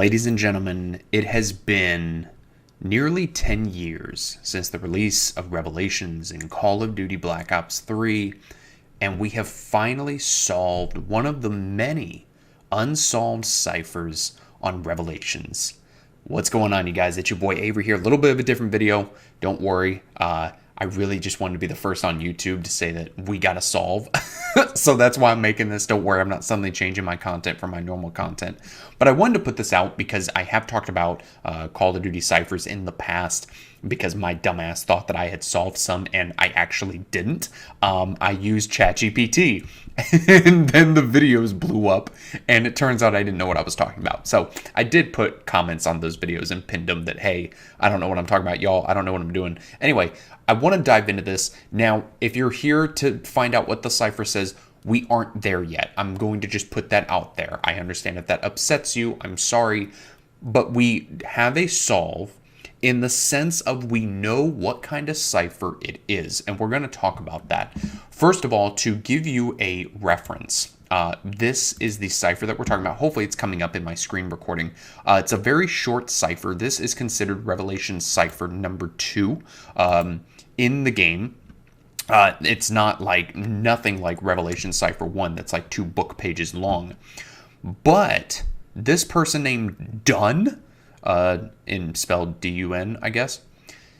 Ladies and gentlemen, it has been nearly 10 years since the release of Revelations in Call of Duty Black Ops 3, and we have finally solved one of the many unsolved ciphers on Revelations. What's going on, you guys? It's your boy Avery here. A little bit of a different video. Don't worry. I really just wanted to be the first on YouTube to say that we got to solve. So that's why I'm making this. Don't worry, I'm not suddenly changing my content from my normal content. But I wanted to put this out because I have talked about Call of Duty ciphers in the past because my dumbass thought that I had solved some and I actually didn't. I used ChatGPT and then the videos blew up and it turns out I didn't know what I was talking about. So I did put comments on those videos and pinned them that, hey, I don't know what I'm talking about, y'all. I don't know what I'm doing. Anyway, I want to dive into this. Now, if you're here to find out what the cipher says, we aren't there yet. I'm going to just put that out there. I understand if that upsets you. I'm sorry. But we have a solve in the sense of we know what kind of cipher it is. And we're going to talk about that. First of all, to give you a reference, this is the cipher that we're talking about. Hopefully it's coming up in my screen recording. It's a very short cipher. This is considered Revelation cipher number 2 in the game. It's not like nothing like Revelation Cipher 1 that's like 2 book pages long. But this person named Dunn, spelled D-U-N, I guess,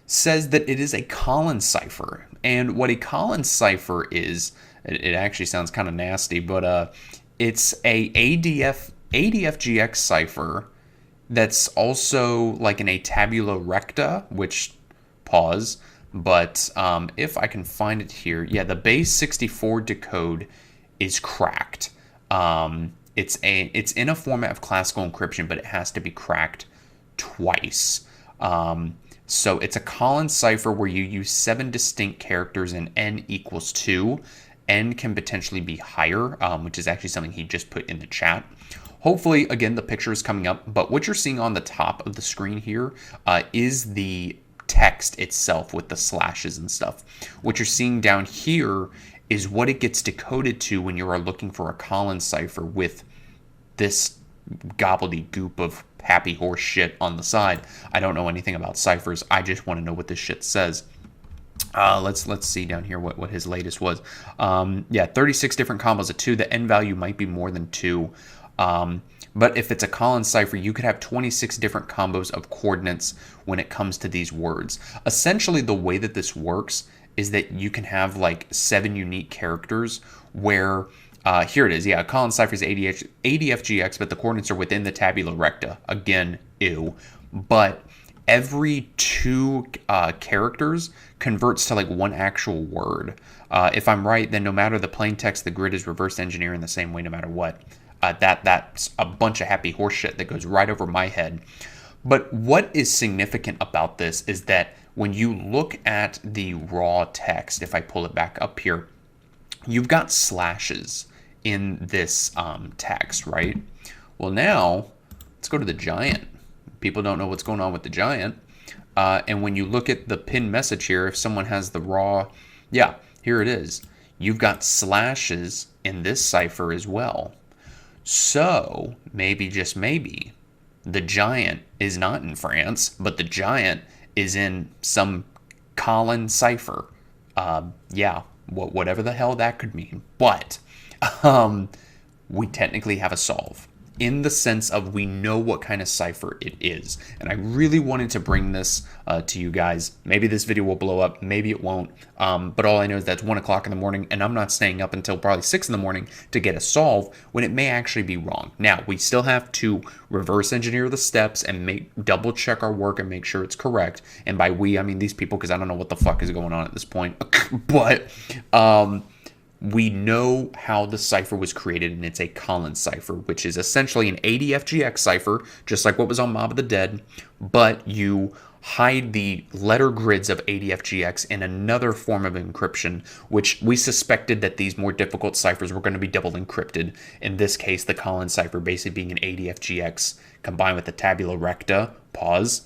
says that it is a COLLIN cipher. And what a COLLIN cipher is, it actually sounds kind of nasty, but it's a ADFGX cipher that's also like a tabula recta, which, pause, but if I can find it here, yeah, the base 64 decode is cracked. It's in a format of classical encryption, but it has to be cracked twice. So it's a COLLIN cipher where you use 7 distinct characters and n equals 2. N can potentially be higher, which is actually something he just put in the chat. Hopefully, again, the picture is coming up, but what you're seeing on the top of the screen here is the text itself with the slashes and stuff. What you're seeing down here is what it gets decoded to when you are looking for a COLLIN cipher with this gobbledygook of happy horse shit on the side. I don't know anything about ciphers. I just want to know what this shit says. Let's see down here what his latest was. Yeah, 36 different combos of 2. The N value might be more than 2. But if it's a COLLIN cipher, you could have 26 different combos of coordinates when it comes to these words. Essentially, the way that this works is that you can have like 7 unique characters where, here it is. Yeah, a COLLIN cipher is ADFGX, but the coordinates are within the tabula recta. Again, ew. But every 2 characters converts to like 1 actual word. If I'm right, then no matter the plain text, the grid is reverse engineering the same way no matter what. That's a bunch of happy horse shit that goes right over my head. But what is significant about this is that when you look at the raw text, if I pull it back up here, you've got slashes in this text, right? Well, now let's go to the giant. People don't know what's going on with the giant. And when you look at the pinned message here, if someone has the raw, yeah, here it is. You've got slashes in this cipher as well. So, maybe, just maybe, the giant is not in France, but the giant is in some COLLIN cipher. Yeah, whatever the hell that could mean. But we technically have a solve in the sense of we know what kind of cipher it is. And I really wanted to bring this to you guys. Maybe this video will blow up, maybe it won't. But all I know is that's 1 o'clock in the morning and I'm not staying up until probably 6 in the morning to get a solve when it may actually be wrong. Now, we still have to reverse engineer the steps and double check our work and make sure it's correct. And by we, I mean these people, because I don't know what the fuck is going on at this point. But we know how the cipher was created, and it's a COLLIN cipher, which is essentially an ADFGX cipher, just like what was on Mob of the Dead, but you hide the letter grids of ADFGX in another form of encryption, which we suspected that these more difficult ciphers were going to be double encrypted. In this case, the COLLIN cipher basically being an ADFGX combined with the tabula recta, pause.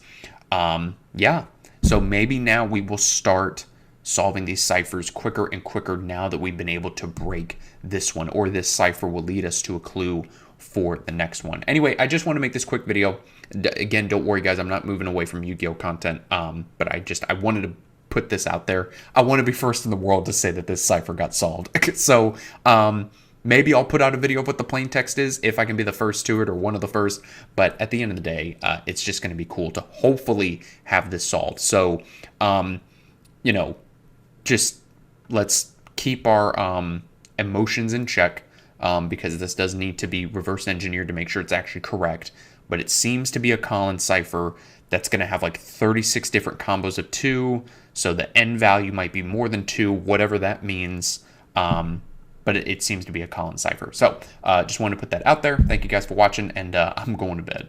Yeah, so maybe now we will start solving these ciphers quicker and quicker now that we've been able to break this one, or this cipher will lead us to a clue for the next one. Anyway, I just want to make this quick video. Again, don't worry, guys. I'm not moving away from Yu-Gi-Oh content, but I wanted to put this out there. I want to be first in the world to say that this cipher got solved. So maybe I'll put out a video of what the plain text is if I can be the first to it or one of the first. But at the end of the day, it's just going to be cool to hopefully have this solved. So, you know, just let's keep our emotions in check, because this does need to be reverse engineered to make sure it's actually correct. But it seems to be a COLLIN cipher that's going to have like 36 different combos of 2. So the end value might be more than 2, whatever that means. But it seems to be a COLLIN cipher. So just wanted to put that out there. Thank you guys for watching, and I'm going to bed.